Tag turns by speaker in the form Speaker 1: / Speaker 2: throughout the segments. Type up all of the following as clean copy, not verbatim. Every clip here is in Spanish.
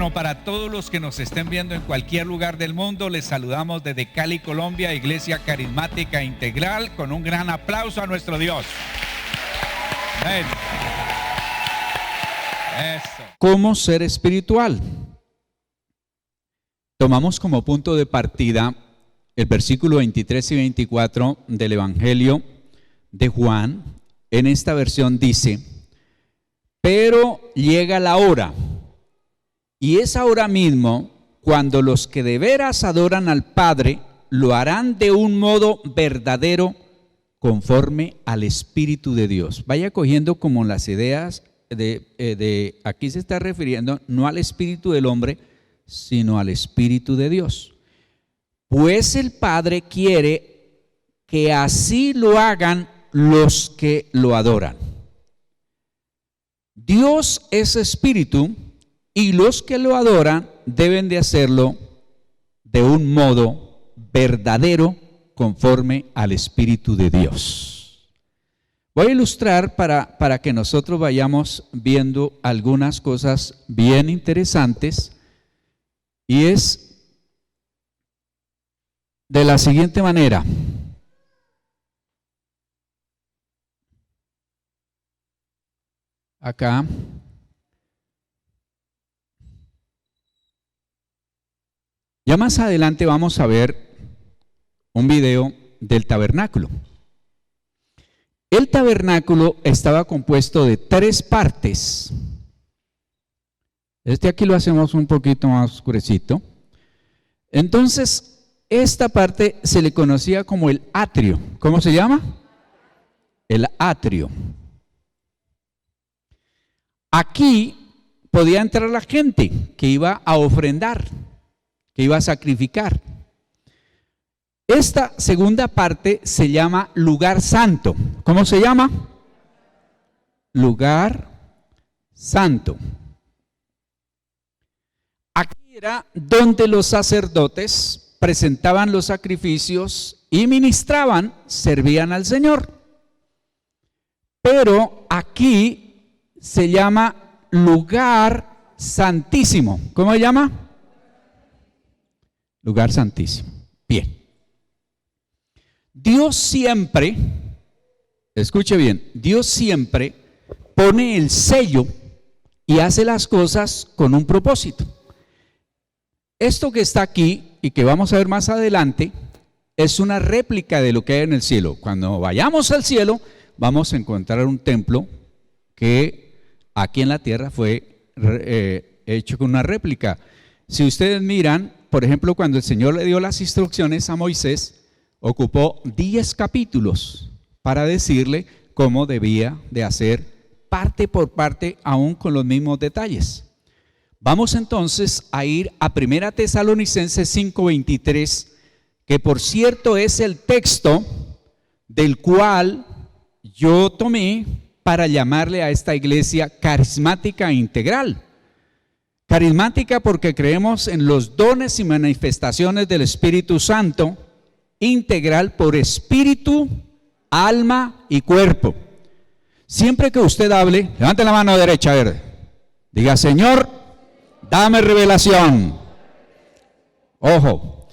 Speaker 1: Bueno, para todos los que nos estén viendo en cualquier lugar del mundo, les saludamos desde Cali, Colombia, Iglesia Carismática Integral, con un gran aplauso a nuestro Dios. Amén. Eso.
Speaker 2: ¿Cómo ser espiritual? Tomamos como punto de partida el versículo 23 y 24 del Evangelio de Juan. En esta versión dice: pero llega la hora, y es ahora mismo, cuando los que de veras adoran al Padre lo harán de un modo verdadero, conforme al Espíritu de Dios. Vaya cogiendo como las ideas de aquí se está refiriendo no al espíritu del hombre, sino al Espíritu de Dios. Pues el Padre quiere que así lo hagan los que lo adoran. Dios es espíritu, y los que lo adoran deben de hacerlo de un modo verdadero, conforme al Espíritu de Dios. Voy a ilustrar para que nosotros vayamos viendo algunas cosas bien interesantes, y es de la siguiente manera. Acá ya más adelante vamos a ver un video del tabernáculo. El tabernáculo estaba compuesto de 3 partes. Aquí lo hacemos un poquito más oscurecito. Entonces, esta parte se le conocía como el atrio. ¿Cómo se llama? El atrio. Aquí podía entrar la gente que iba a ofrendar, que iba a sacrificar. Esta segunda parte se llama lugar santo. ¿Cómo se llama? Lugar santo. Aquí era donde los sacerdotes presentaban los sacrificios y ministraban, servían al Señor. Pero aquí se llama lugar santísimo. ¿Cómo se llama? Lugar santísimo. Bien. Dios siempre, escuche bien, Dios siempre pone el sello y hace las cosas con un propósito. Esto que está aquí y que vamos a ver más adelante es una réplica de lo que hay en el cielo. Cuando vayamos al cielo vamos a encontrar un templo que aquí en la tierra fue hecho con una réplica. Si ustedes miran, por ejemplo, cuando el Señor le dio las instrucciones a Moisés, ocupó 10 capítulos para decirle cómo debía de hacer parte por parte, aún con los mismos detalles. Vamos entonces a ir a 1 Tesalonicenses 5:23, que por cierto es el texto del cual yo tomé para llamarle a esta iglesia carismática integral. Carismática porque creemos en los dones y manifestaciones del Espíritu Santo, integral por espíritu, alma y cuerpo. Siempre que usted hable, levante la mano derecha, a ver, diga: Señor, dame revelación. Ojo,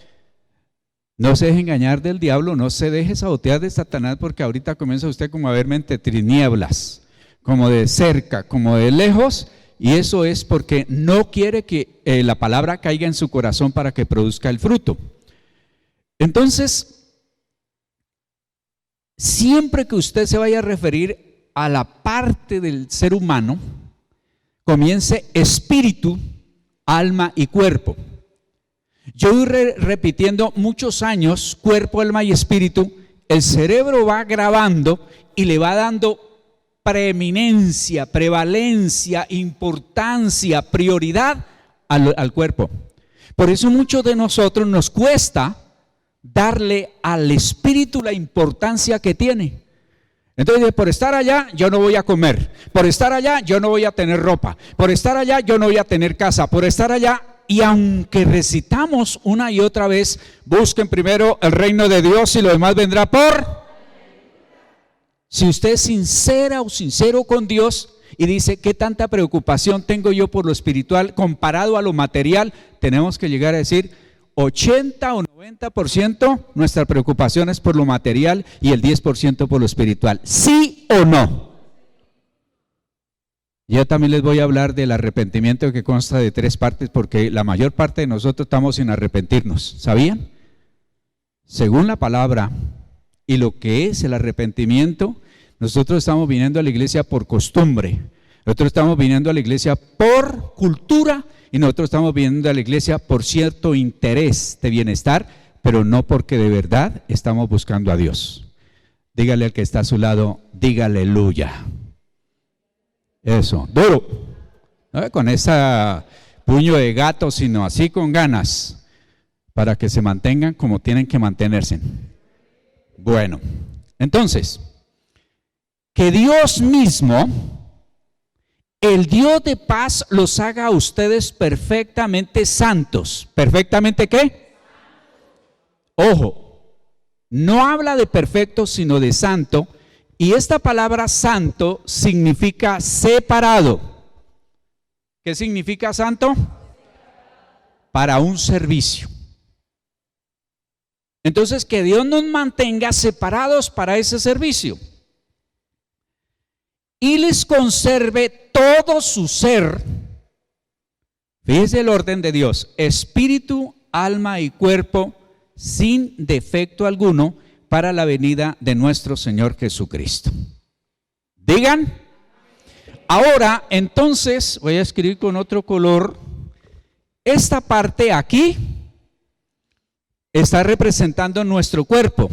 Speaker 2: no se deje engañar del diablo, no se deje sabotear de Satanás, porque ahorita comienza usted como a verme entre tinieblas, como de cerca, como de lejos, y eso es porque no quiere que la palabra caiga en su corazón para que produzca el fruto. Entonces, siempre que usted se vaya a referir a la parte del ser humano, comience espíritu, alma y cuerpo. Yo voy repitiendo muchos años, cuerpo, alma y espíritu. El cerebro va grabando y le va dando preeminencia, prevalencia, importancia, prioridad al cuerpo. Por eso muchos de nosotros nos cuesta darle al espíritu la importancia que tiene. Entonces, por estar allá yo no voy a comer, por estar allá yo no voy a tener ropa, por estar allá yo no voy a tener casa, por estar allá. Y aunque recitamos una y otra vez, busquen primero el reino de Dios y lo demás vendrá por. Si usted es sincera o sincero con Dios y dice, ¿qué tanta preocupación tengo yo por lo espiritual comparado a lo material? Tenemos que llegar a decir 80 o 90% nuestra preocupación es por lo material y el 10% por lo espiritual. ¿Sí o no? Yo también les voy a hablar del arrepentimiento, que consta de 3 partes, porque la mayor parte de nosotros estamos sin arrepentirnos. ¿Sabían? Según la palabra y lo que es el arrepentimiento, nosotros estamos viniendo a la iglesia por costumbre, nosotros estamos viniendo a la iglesia por cultura y nosotros estamos viniendo a la iglesia por cierto interés de bienestar, pero no porque de verdad estamos buscando a Dios. Dígale al que está a su lado, diga aleluya. Eso, duro, no con ese puño de gato, sino así con ganas, para que se mantengan como tienen que mantenerse. Bueno, entonces, que Dios mismo, el Dios de paz, los haga a ustedes perfectamente santos. ¿Perfectamente qué? Ojo, no habla de perfecto, sino de santo. Y esta palabra santo significa separado. ¿Qué significa santo? Para un servicio. Entonces, que Dios nos mantenga separados para ese servicio. Y les conserve todo su ser. Fíjese el orden de Dios: espíritu, alma y cuerpo, sin defecto alguno, para la venida de nuestro Señor Jesucristo. Digan. Ahora, entonces, voy a escribir con otro color. Esta parte aquí está representando nuestro cuerpo,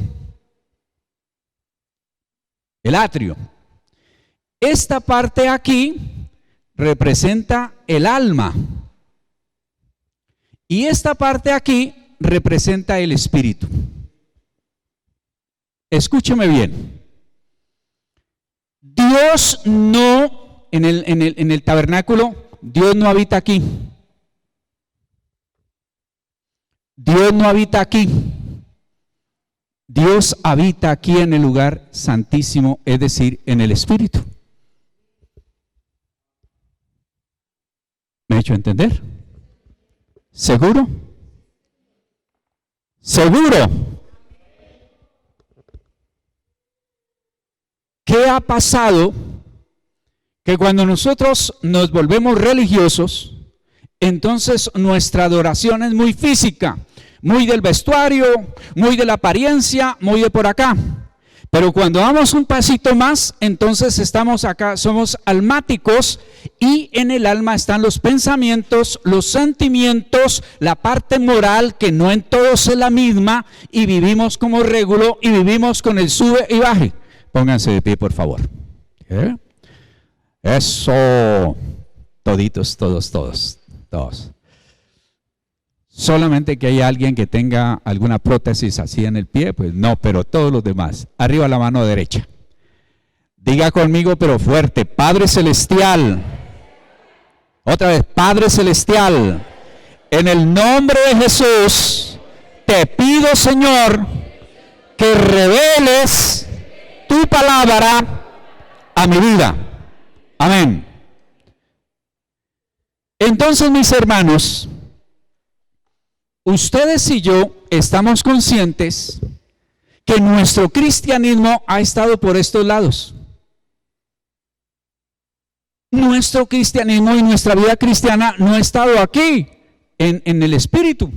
Speaker 2: el atrio. Esta parte aquí representa el alma. Y esta parte aquí representa el espíritu. Escúcheme bien. Dios no, en el tabernáculo, Dios no habita aquí. Dios no habita aquí. Dios habita aquí en el lugar santísimo, es decir, en el espíritu. ¿Me he hecho entender? ¿Seguro? ¿Seguro? ¿Qué ha pasado? Que cuando nosotros nos volvemos religiosos, entonces nuestra adoración es muy física, muy del vestuario, muy de la apariencia, muy de por acá. Pero cuando damos un pasito más, entonces estamos acá, somos almáticos, y en el alma están los pensamientos, los sentimientos, la parte moral, que no en todos es la misma, y vivimos como régulo y vivimos con el sube y baje. Pónganse de pie, por favor. Eso, toditos, todos. Solamente que haya alguien que tenga alguna prótesis así en el pie, pues no, pero todos los demás. Arriba la mano derecha. Diga conmigo, pero fuerte: Padre Celestial. Otra vez: Padre Celestial, en el nombre de Jesús, te pido, Señor, que reveles tu palabra a mi vida. Amén. Entonces, mis hermanos, ustedes y yo estamos conscientes que nuestro cristianismo ha estado por estos lados. Nuestro cristianismo y nuestra vida cristiana no ha estado aquí, en el espíritu.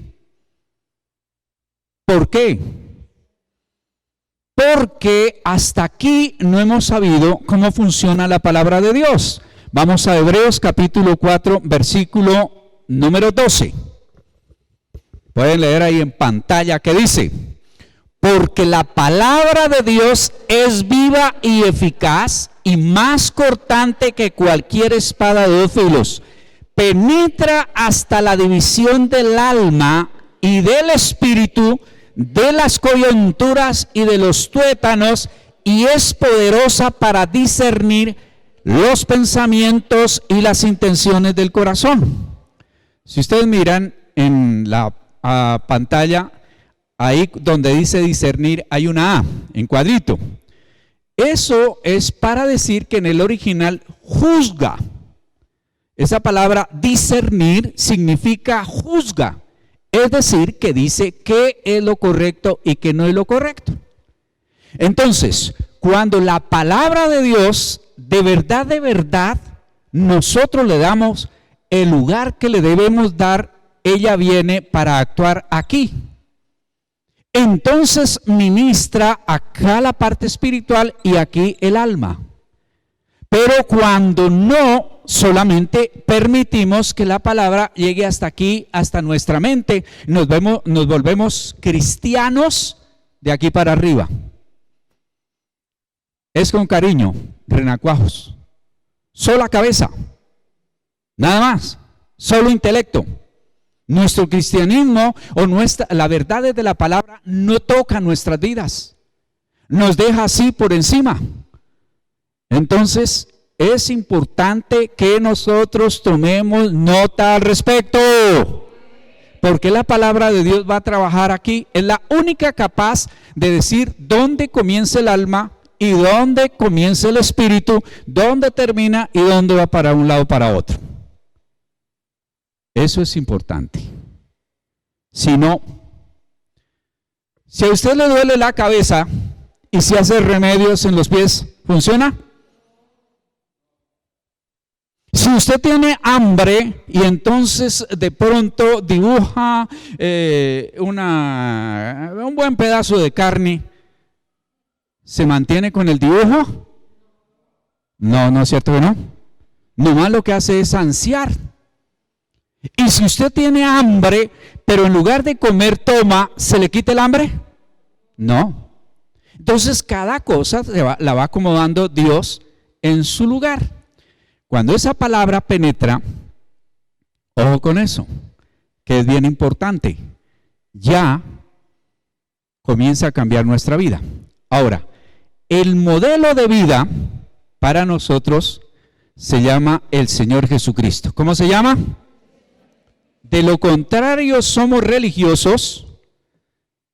Speaker 2: ¿Por qué? Porque hasta aquí no hemos sabido cómo funciona la palabra de Dios. Vamos a Hebreos capítulo 4, versículo número 12. Pueden leer ahí en pantalla que dice: porque la palabra de Dios es viva y eficaz y más cortante que cualquier espada de 2 filos. Penetra hasta la división del alma y del espíritu, de las coyunturas y de los tuétanos, y es poderosa para discernir los pensamientos y las intenciones del corazón. Si ustedes miran en la pantalla, ahí donde dice discernir hay una A en cuadrito. Eso es para decir que en el original juzga. Esa palabra discernir significa juzga. Es decir, que dice qué es lo correcto y qué no es lo correcto. Entonces, cuando la palabra de Dios, de verdad, nosotros le damos el lugar que le debemos dar, ella viene para actuar aquí. Entonces ministra acá la parte espiritual y aquí el alma. Pero cuando no, solamente permitimos que la palabra llegue hasta aquí, hasta nuestra mente, nos volvemos cristianos de aquí para arriba. Es con cariño, renacuajos. Sola cabeza, nada más, solo intelecto. Nuestro cristianismo o la verdad de la palabra no toca nuestras vidas, nos deja así por encima. Entonces es importante que nosotros tomemos nota al respecto, porque la palabra de Dios va a trabajar aquí. Es la única capaz de decir dónde comienza el alma y dónde comienza el espíritu, dónde termina y dónde va para un lado para otro. Eso es importante. Si no, si a usted le duele la cabeza y se hace remedios en los pies, ¿funciona? Si usted tiene hambre y entonces de pronto dibuja un buen pedazo de carne, ¿se mantiene con el dibujo? No, no es cierto que no. Nomás lo que hace es ansiar. Y si usted tiene hambre, pero en lugar de comer toma, ¿se le quita el hambre? No. Entonces cada cosa la va acomodando Dios en su lugar. Cuando esa palabra penetra, ojo con eso, que es bien importante, ya comienza a cambiar nuestra vida. Ahora, el modelo de vida para nosotros se llama el Señor Jesucristo. ¿Cómo se llama? De lo contrario somos religiosos,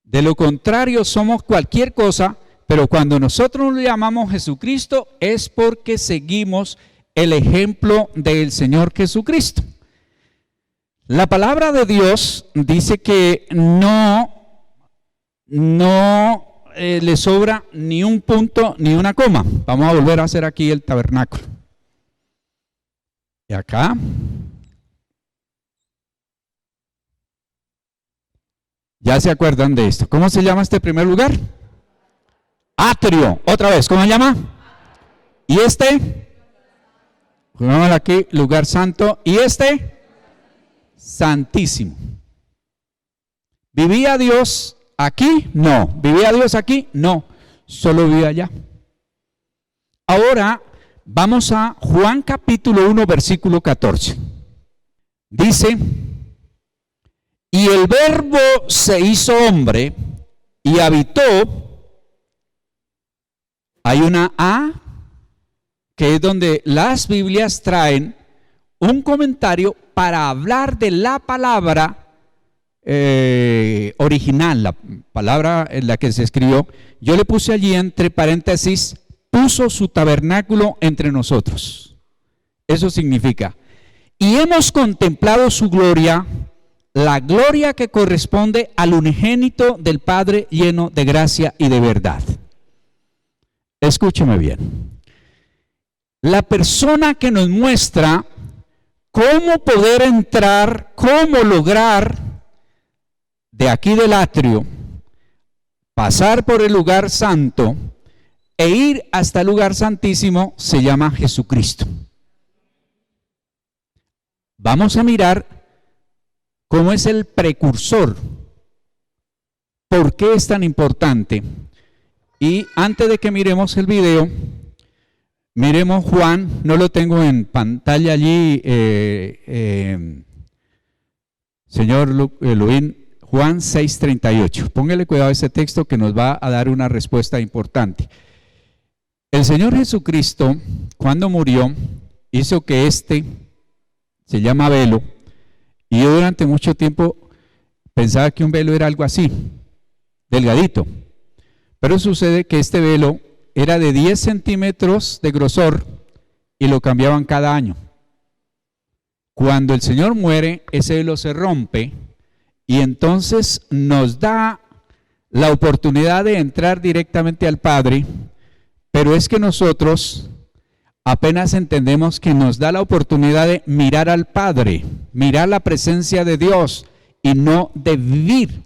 Speaker 2: de lo contrario somos cualquier cosa, pero cuando nosotros le llamamos Jesucristo es porque seguimos el ejemplo del Señor Jesucristo. La palabra de Dios dice que no le sobra ni un punto ni una coma. Vamos a volver a hacer aquí el tabernáculo. Y acá. ¿Ya se acuerdan de esto? ¿Cómo se llama este primer lugar? Atrio. Otra vez, ¿cómo se llama? ¿Y este? Pongámoslo aquí, lugar santo. ¿Y este? Santísimo. ¿Vivía Dios aquí? No. ¿Vivía Dios aquí? No. Solo vivía allá. Ahora vamos a Juan capítulo 1, versículo 14. Dice: y el Verbo se hizo hombre y habitó. Hay una A, que es donde las Biblias traen un comentario para hablar de la palabra original, la palabra en la que se escribió. Yo le puse allí entre paréntesis, puso su tabernáculo entre nosotros. Eso significa, y hemos contemplado su gloria, la gloria que corresponde al unigénito del Padre, lleno de gracia y de verdad. Escúcheme bien. La persona que nos muestra cómo poder entrar, cómo lograr de aquí del atrio, pasar por el lugar santo e ir hasta el lugar santísimo, se llama Jesucristo. Vamos a mirar cómo es el precursor, por qué es tan importante. Y antes de que miremos el video, miremos Juan, no lo tengo en pantalla allí, señor Luín, Juan 6:38. Póngale cuidado a ese texto que nos va a dar una respuesta importante. El Señor Jesucristo, cuando murió, hizo que se llama velo, y yo durante mucho tiempo pensaba que un velo era algo así, delgadito. Pero sucede que este velo era de 10 centímetros de grosor y lo cambiaban cada año. Cuando el Señor muere, ese velo se rompe y entonces nos da la oportunidad de entrar directamente al Padre, pero es que nosotros apenas entendemos que nos da la oportunidad de mirar al Padre, mirar la presencia de Dios y no de vivir.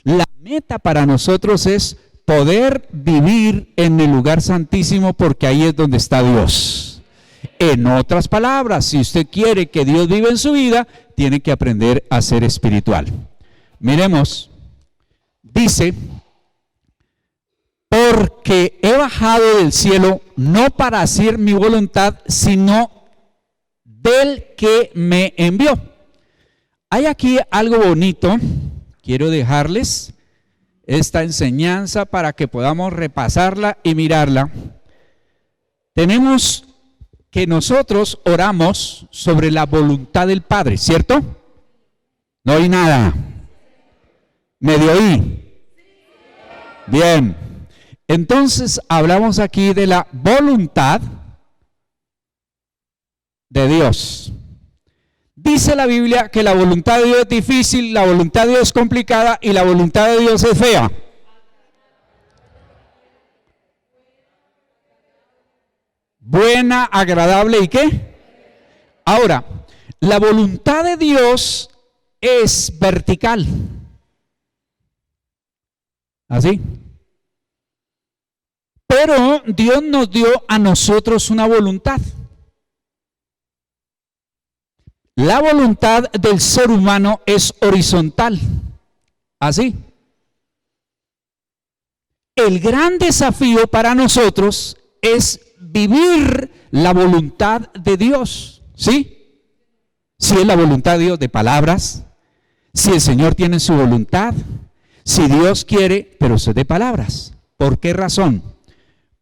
Speaker 2: La meta para nosotros es poder vivir en el lugar santísimo porque ahí es donde está Dios. En otras palabras, si usted quiere que Dios viva en su vida, tiene que aprender a ser espiritual. Miremos, dice, porque he bajado del cielo no para hacer mi voluntad, sino del que me envió. Hay aquí algo bonito, quiero dejarles esta enseñanza para que podamos repasarla y mirarla. Tenemos que nosotros oramos sobre la voluntad del Padre, ¿cierto? No oí nada. ¿Medio oí? Bien. Entonces hablamos aquí de la voluntad de Dios. Dice la Biblia que la voluntad de Dios es difícil, la voluntad de Dios es complicada y la voluntad de Dios es fea. Buena, agradable y ¿qué? Ahora, la voluntad de Dios es vertical. ¿Así? Pero Dios nos dio a nosotros una voluntad. La voluntad del ser humano es horizontal. Así. El gran desafío para nosotros es vivir la voluntad de Dios. ¿Sí? Si es la voluntad de Dios de palabras, si el Señor tiene su voluntad, si Dios quiere, pero eso es de palabras. ¿Por qué razón?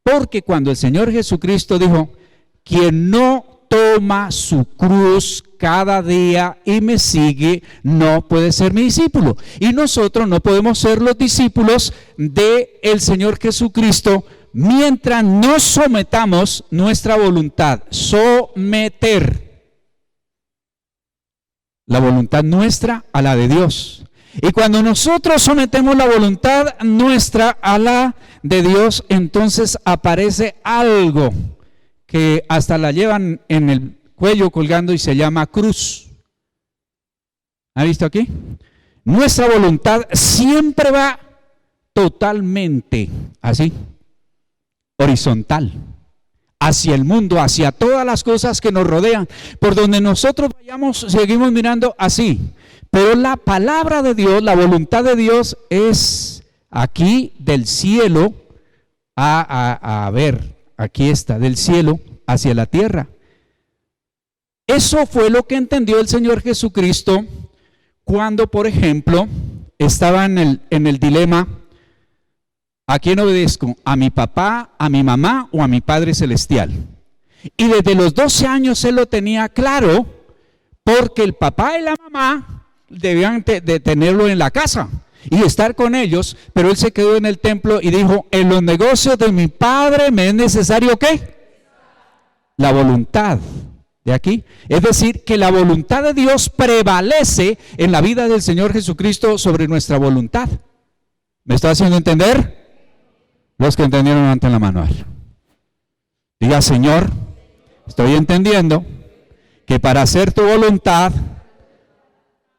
Speaker 2: Porque cuando el Señor Jesucristo dijo, quien no toma su cruz cada día y me sigue, no puede ser mi discípulo. Y nosotros no podemos ser los discípulos del Señor Jesucristo mientras no sometamos nuestra voluntad. Someter la voluntad nuestra a la de Dios. Y cuando nosotros sometemos la voluntad nuestra a la de Dios, entonces aparece algo que hasta la llevan en el cuello colgando y se llama cruz. ¿Ha visto aquí? Nuestra voluntad siempre va totalmente así, horizontal, hacia el mundo, hacia todas las cosas que nos rodean. Por donde nosotros vayamos, seguimos mirando así. Pero la palabra de Dios, la voluntad de Dios es aquí del cielo a ver, aquí está, del cielo hacia la tierra. Eso fue lo que entendió el Señor Jesucristo cuando, por ejemplo, estaba en el dilema: ¿a quién obedezco? ¿A mi papá, a mi mamá o a mi Padre Celestial? Y desde los 12 años él lo tenía claro, porque el papá y la mamá debían de tenerlo en la casa y estar con ellos, pero él se quedó en el templo y dijo: en los negocios de mi Padre me es necesario ¿qué? La voluntad de aquí. Es decir, que la voluntad de Dios prevalece en la vida del Señor Jesucristo sobre nuestra voluntad. ¿Me está haciendo entender? Los que entendieron, levanten la mano. Diga: Señor, estoy entendiendo que para hacer tu voluntad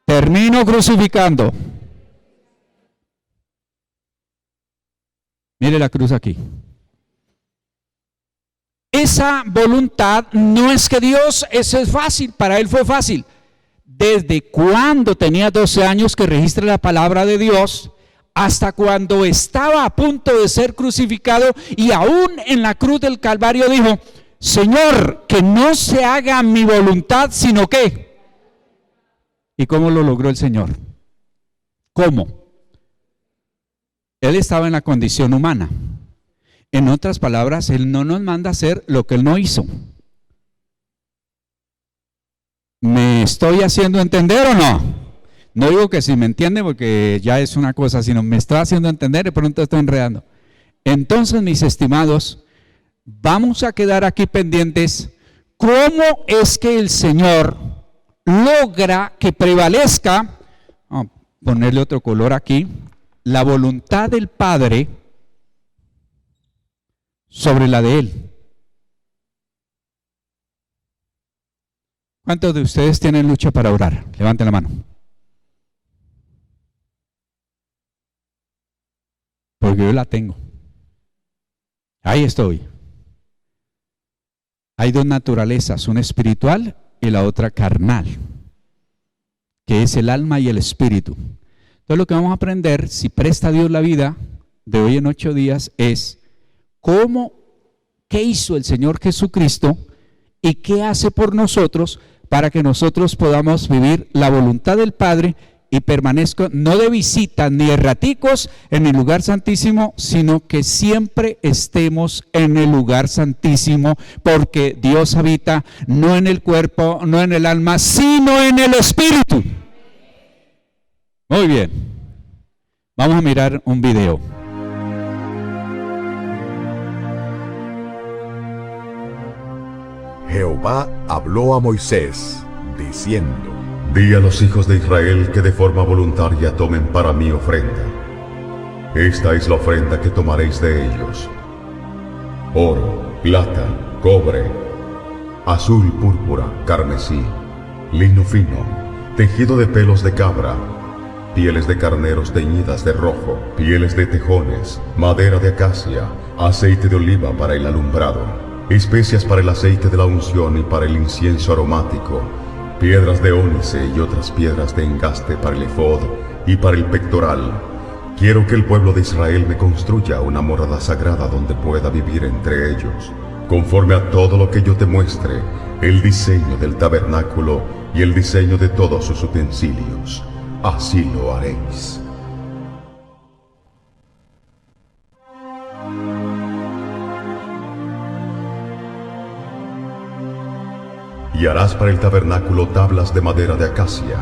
Speaker 2: termino crucificando. Mire la cruz aquí. Esa voluntad no es que Dios, eso es fácil, para él fue fácil. Desde cuando tenía 12 años que registra la palabra de Dios, hasta cuando estaba a punto de ser crucificado y aún en la cruz del Calvario dijo: Señor, que no se haga mi voluntad, sino que. ¿Y cómo lo logró el Señor? ¿Cómo? Él estaba en la condición humana. En otras palabras, Él no nos manda a hacer lo que Él no hizo. ¿Me estoy haciendo entender o no? No digo que si me entiende, porque ya es una cosa, sino me está haciendo entender, de pronto estoy enredando. Entonces, mis estimados, vamos a quedar aquí pendientes. ¿Cómo es que el Señor logra que prevalezca, vamos a ponerle otro color aquí, la voluntad del Padre sobre la de Él? ¿Cuántos de ustedes tienen lucha para orar? Levanten la mano. Porque yo la tengo. Ahí estoy. Hay dos naturalezas, una espiritual y la otra carnal, que es el alma y el espíritu. Entonces lo que vamos a aprender, si presta Dios la vida de hoy en 8 días, es qué hizo el Señor Jesucristo y qué hace por nosotros para que nosotros podamos vivir la voluntad del Padre y permanezco no de visitas ni de raticos en el lugar santísimo, sino que siempre estemos en el lugar santísimo, porque Dios habita no en el cuerpo, no en el alma, sino en el espíritu. Muy bien, vamos a mirar un video.
Speaker 3: Jehová habló a Moisés, diciendo: Di a los hijos de Israel que de forma voluntaria tomen para mí ofrenda. Esta es la ofrenda que tomaréis de ellos: oro, plata, cobre, azul, púrpura, carmesí, lino fino, tejido de pelos de cabra, pieles de carneros teñidas de rojo, pieles de tejones, madera de acacia, aceite de oliva para el alumbrado, especias para el aceite de la unción y para el incienso aromático, piedras de ónice y otras piedras de engaste para el efod y para el pectoral. Quiero que el pueblo de Israel me construya una morada sagrada donde pueda vivir entre ellos. Conforme a todo lo que yo te muestre, el diseño del tabernáculo y el diseño de todos sus utensilios, así lo haréis. Y harás para el tabernáculo tablas de madera de acacia.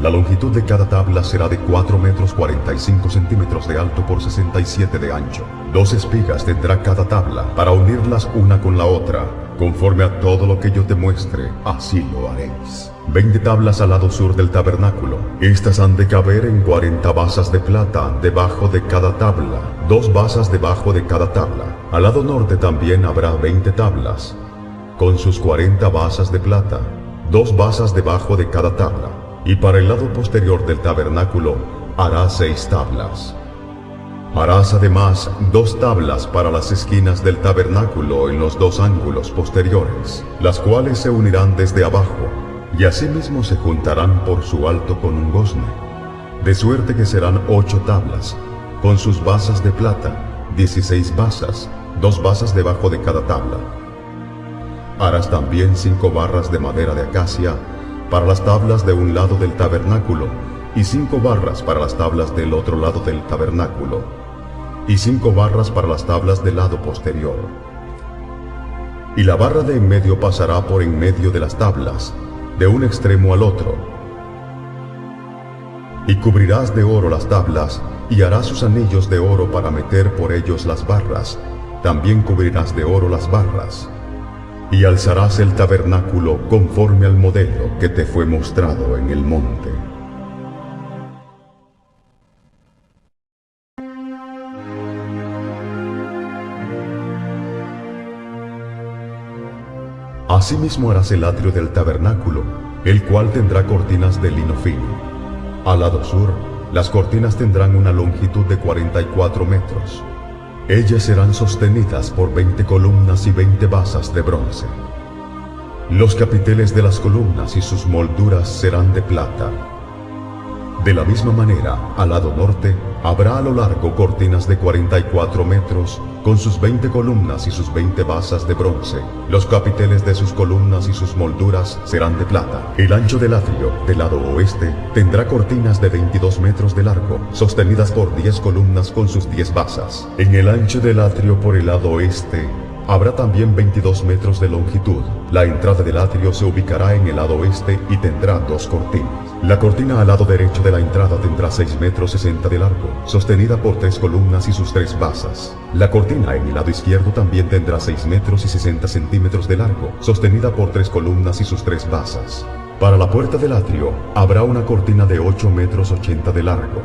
Speaker 3: La longitud de cada tabla será de 4 metros 45 centímetros de alto por 67 de ancho. 2 espigas tendrá cada tabla para unirlas una con la otra. Conforme a todo lo que yo te muestre, así lo haréis. 20 tablas al lado sur del tabernáculo. Estas han de caber en 40 basas de plata debajo de cada tabla, 2 basas debajo de cada tabla. Al lado norte también habrá 20 tablas, con sus 40 basas de plata, 2 basas debajo de cada tabla. Y para el lado posterior del tabernáculo harás 6 tablas. Harás además 2 tablas para las esquinas del tabernáculo en los 2 ángulos posteriores, las cuales se unirán desde abajo, y asimismo se juntarán por su alto con un gozne, de suerte que serán 8 tablas, con sus basas de plata, 16 basas, 2 basas debajo de cada tabla. Harás también 5 barras de madera de acacia para las tablas de un lado del tabernáculo, y 5 barras para las tablas del otro lado del tabernáculo, y 5 barras para las tablas del lado posterior. Y la barra de en medio pasará por en medio de las tablas, de un extremo al otro. Y cubrirás de oro las tablas, y harás sus anillos de oro para meter por ellos las barras. También cubrirás de oro las barras. Y alzarás el tabernáculo conforme al modelo que te fue mostrado en el monte. Asimismo harás el atrio del tabernáculo, el cual tendrá cortinas de lino fino. Al lado sur, las cortinas tendrán una longitud de 44 metros. Ellas serán sostenidas por 20 columnas y 20 basas de bronce. Los capiteles de las columnas y sus molduras serán de plata. De la misma manera, al lado norte, habrá a lo largo cortinas de 44 metros, con sus 20 columnas y sus 20 basas de bronce. Los capiteles de sus columnas y sus molduras serán de plata. El ancho del atrio, del lado oeste, tendrá cortinas de 22 metros de largo, sostenidas por 10 columnas con sus 10 basas. En el ancho del atrio por el lado oeste, Habrá también 22 metros de longitud. La entrada del atrio se ubicará en el lado oeste y tendrá 2 cortinas. La cortina al lado derecho de la entrada tendrá 6 metros 60 de largo, sostenida por 3 columnas y sus 3 basas. La cortina en el lado izquierdo también tendrá 6 metros y 60 centímetros de largo, sostenida por 3 columnas y sus 3 basas. Para la puerta del atrio habrá una cortina de 8 metros 80 de largo.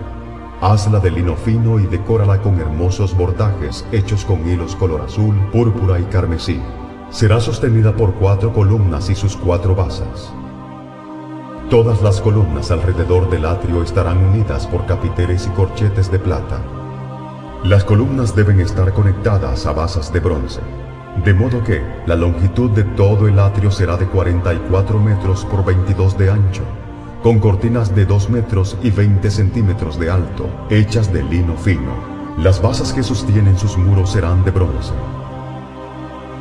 Speaker 3: Hazla de lino fino y decórala con hermosos bordajes hechos con hilos color azul, púrpura y carmesí. Será sostenida por 4 columnas y sus 4 basas. Todas las columnas alrededor del atrio estarán unidas por capiteles y corchetes de plata. Las columnas deben estar conectadas a basas de bronce, de modo que la longitud de todo el atrio será de 44 metros por 22 de ancho, con cortinas de 2 metros y 20 centímetros de alto, hechas de lino fino. Las basas que sostienen sus muros serán de bronce.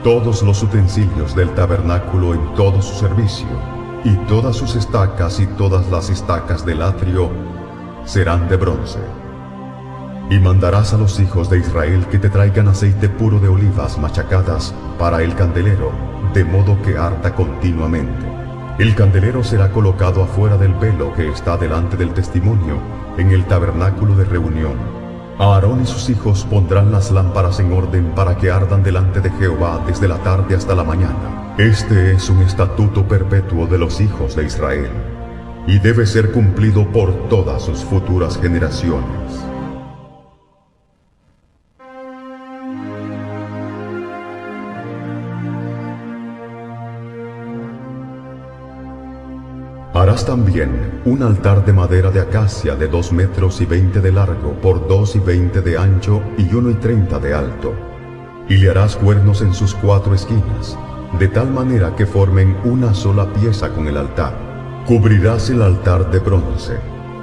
Speaker 3: Todos los utensilios del tabernáculo en todo su servicio, y todas sus estacas y todas las estacas del atrio serán de bronce. Y mandarás a los hijos de Israel que te traigan aceite puro de olivas machacadas para el candelero, de modo que arda continuamente. El candelero será colocado afuera del velo que está delante del testimonio, en el tabernáculo de reunión. Aarón y sus hijos pondrán las lámparas en orden para que ardan delante de Jehová desde la tarde hasta la mañana. Este es un estatuto perpetuo de los hijos de Israel, y debe ser cumplido por todas sus futuras generaciones. Harás también un altar de madera de acacia de 2 metros y 20 de largo por 2 y 20 de ancho y 1 y 30 de alto. Y le harás cuernos en sus 4 esquinas, de tal manera que formen una sola pieza con el altar. Cubrirás el altar de bronce.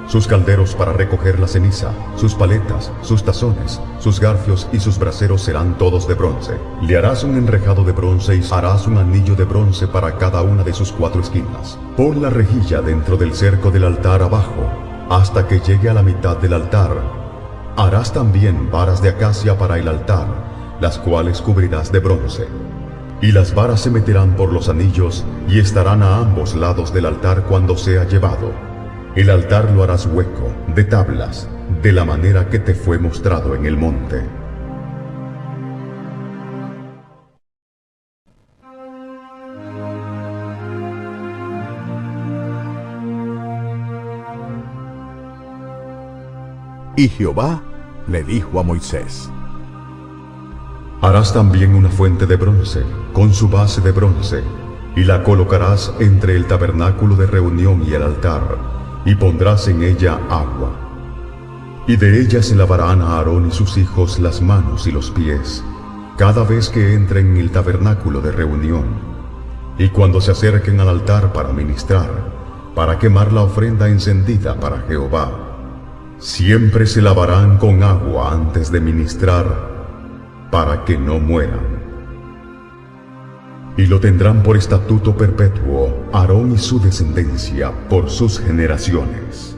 Speaker 3: Sus calderos para recoger la ceniza, sus paletas, sus tazones, sus garfios y sus braseros serán todos de bronce. Le harás un enrejado de bronce y harás un anillo de bronce para cada una de sus 4 esquinas. Pon la rejilla dentro del cerco del altar abajo, hasta que llegue a la mitad del altar. Harás también varas de acacia para el altar, las cuales cubrirás de bronce. Y las varas se meterán por los anillos y estarán a ambos lados del altar cuando sea llevado. El altar lo harás hueco, de tablas, de la manera que te fue mostrado en el monte.
Speaker 4: Y Jehová le dijo a Moisés:
Speaker 3: Harás también una fuente de bronce, con su base de bronce, y la colocarás entre el tabernáculo de reunión y el altar, y pondrás en ella agua. Y de ella se lavarán a Aarón y sus hijos las manos y los pies, cada vez que entren en el tabernáculo de reunión, y cuando se acerquen al altar para ministrar, para quemar la ofrenda encendida para Jehová. Siempre se lavarán con agua antes de ministrar, para que no mueran. Y lo tendrán por estatuto perpetuo Aarón y su descendencia por sus generaciones.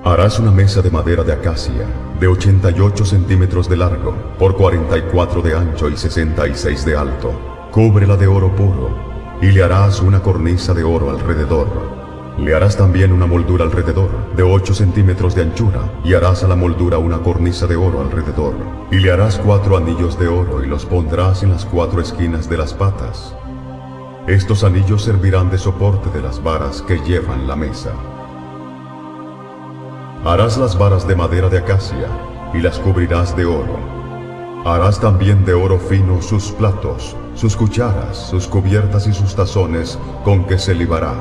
Speaker 3: Harás una mesa de madera de acacia, de 88 centímetros de largo, por 44 de ancho y 66 de alto. Cúbrela de oro puro, y le harás una cornisa de oro alrededor. Le harás también una moldura alrededor, de 8 centímetros de anchura, y harás a la moldura una cornisa de oro alrededor. Y le harás 4 anillos de oro, y los pondrás en las 4 esquinas de las patas. Estos anillos servirán de soporte de las varas que llevan la mesa. Harás las varas de madera de acacia, y las cubrirás de oro. Harás también de oro fino sus platos, sus cucharas, sus cubiertas y sus tazones con que se libará.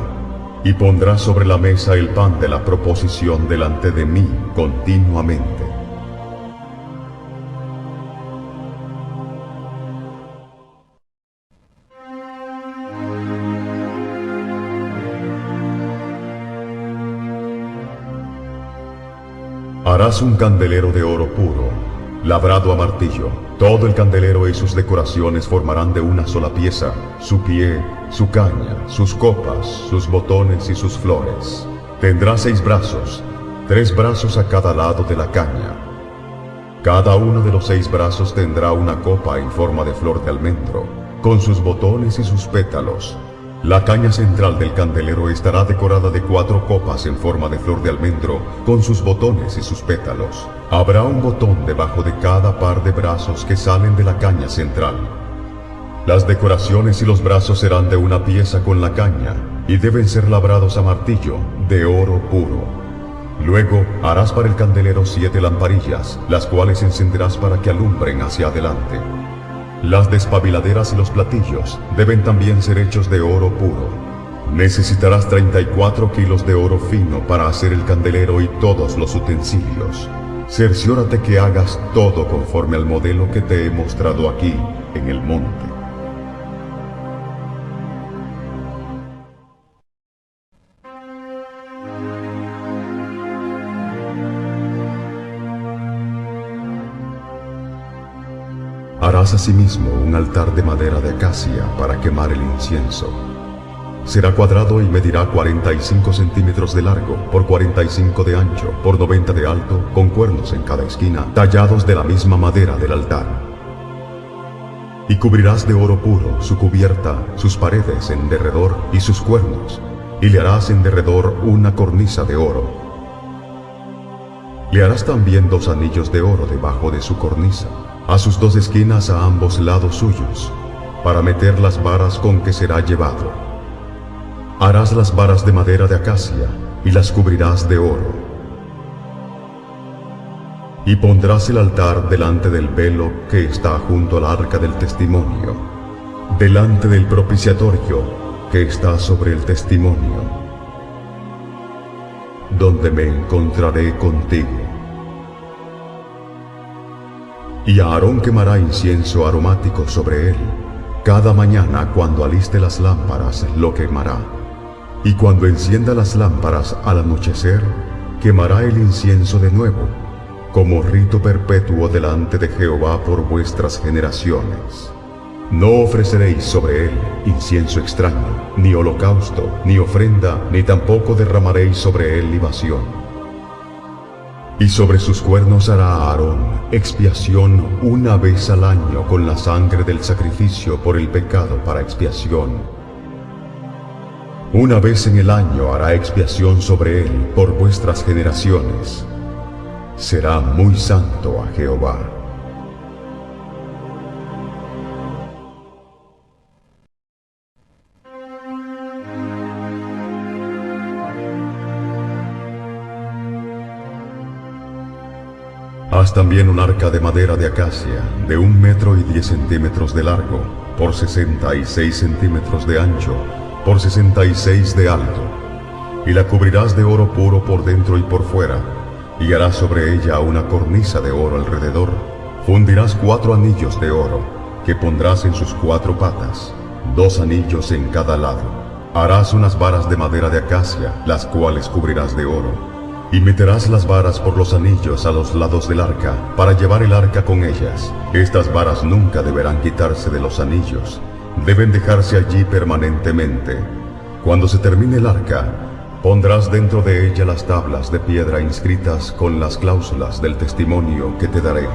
Speaker 3: Y pondrás sobre la mesa el pan de la proposición delante de mí continuamente. Harás un candelero de oro puro, labrado a martillo. Todo el candelero y sus decoraciones formarán de una sola pieza, su pie, su caña, sus copas, sus botones y sus flores. Tendrá 6 brazos, 3 brazos a cada lado de la caña. Cada uno de los 6 brazos tendrá una copa en forma de flor de almendro, con sus botones y sus pétalos. La caña central del candelero estará decorada de 4 copas en forma de flor de almendro, con sus botones y sus pétalos. Habrá un botón debajo de cada par de brazos que salen de la caña central. Las decoraciones y los brazos serán de una pieza con la caña, y deben ser labrados a martillo, de oro puro. Luego harás para el candelero 7 lamparillas, las cuales encenderás para que alumbren hacia adelante. Las despabiladeras y los platillos deben también ser hechos de oro puro. Necesitarás 34 kilos de oro fino para hacer el candelero y todos los utensilios. Cerciórate que hagas todo conforme al modelo que te he mostrado aquí en el monte. Harás asimismo un altar de madera de acacia para quemar el incienso. Será cuadrado y medirá 45 centímetros de largo, por 45 de ancho, por 90 de alto, con cuernos en cada esquina, tallados de la misma madera del altar. Y cubrirás de oro puro su cubierta, sus paredes en derredor y sus cuernos, y le harás en derredor una cornisa de oro. Le harás también 2 anillos de oro debajo de su cornisa, a sus 2 esquinas a ambos lados suyos, para meter las varas con que será llevado. Harás las varas de madera de acacia y las cubrirás de oro. Y pondrás el altar delante del velo que está junto al arca del testimonio, delante del propiciatorio que está sobre el testimonio, donde me encontraré contigo. Y Aarón quemará incienso aromático sobre él. Cada mañana cuando aliste las lámparas lo quemará. Y cuando encienda las lámparas al anochecer, quemará el incienso de nuevo, como rito perpetuo delante de Jehová por vuestras generaciones. No ofreceréis sobre él incienso extraño, ni holocausto, ni ofrenda, ni tampoco derramaréis sobre él libación. Y sobre sus cuernos hará Aarón expiación una vez al año con la sangre del sacrificio por el pecado para expiación. Una vez en el año hará expiación sobre él por vuestras generaciones. Será muy santo a Jehová. Haz también un arca de madera de acacia, de 1 metro y 10 centímetros de largo, por 66 centímetros de ancho, por 66 de alto, y la cubrirás de oro puro por dentro y por fuera, y harás sobre ella una cornisa de oro alrededor. Fundirás 4 anillos de oro, que pondrás en sus 4 patas, 2 anillos en cada lado. Harás unas varas de madera de acacia, las cuales cubrirás de oro. Y meterás las varas por los anillos a los lados del arca, para llevar el arca con ellas. Estas varas nunca deberán quitarse de los anillos, deben dejarse allí permanentemente. Cuando se termine el arca, pondrás dentro de ella las tablas de piedra inscritas con las cláusulas del testimonio que te daré.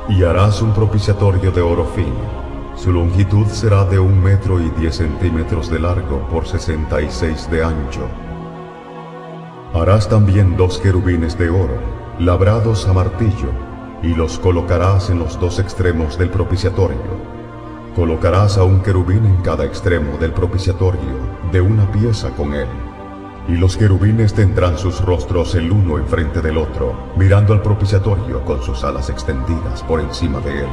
Speaker 3: Y harás un propiciatorio de oro fino. Su longitud será de 1 metro y 10 centímetros de largo por 66 de ancho. Harás también 2 querubines de oro, labrados a martillo, y los colocarás en los 2 extremos del propiciatorio. Colocarás a un querubín en cada extremo del propiciatorio, de una pieza con él. Y los querubines tendrán sus rostros el uno enfrente del otro, mirando al propiciatorio con sus alas extendidas por encima de él.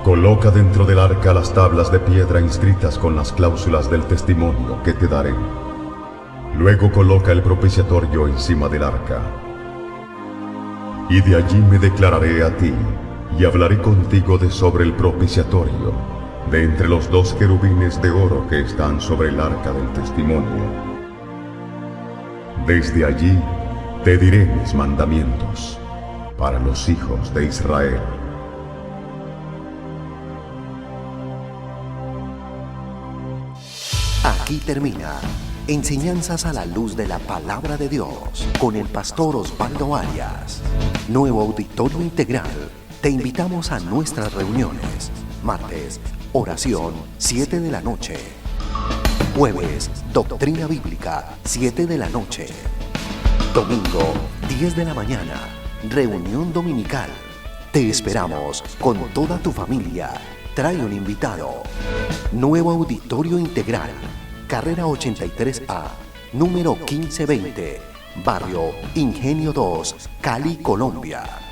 Speaker 3: Coloca dentro del arca las tablas de piedra inscritas con las cláusulas del testimonio que te daré. Luego coloca el propiciatorio encima del arca. Y de allí me declararé a ti, y hablaré contigo de sobre el propiciatorio, de entre los 2 querubines de oro que están sobre el arca del testimonio. Desde allí te diré mis mandamientos. para los hijos de Israel.
Speaker 5: Aquí termina Enseñanzas a la luz de la palabra de Dios con el pastor Osvaldo Arias. Nuevo Auditorio Integral. Te invitamos a nuestras reuniones. Martes, oración, 7 de la noche. Jueves, doctrina bíblica, 7 de la noche. Domingo, 10 de la mañana, reunión dominical. Te esperamos con toda tu familia. Trae un invitado. Nuevo Auditorio Integral. Carrera 83A, número 1520, Barrio Ingenio 2, Cali, Colombia.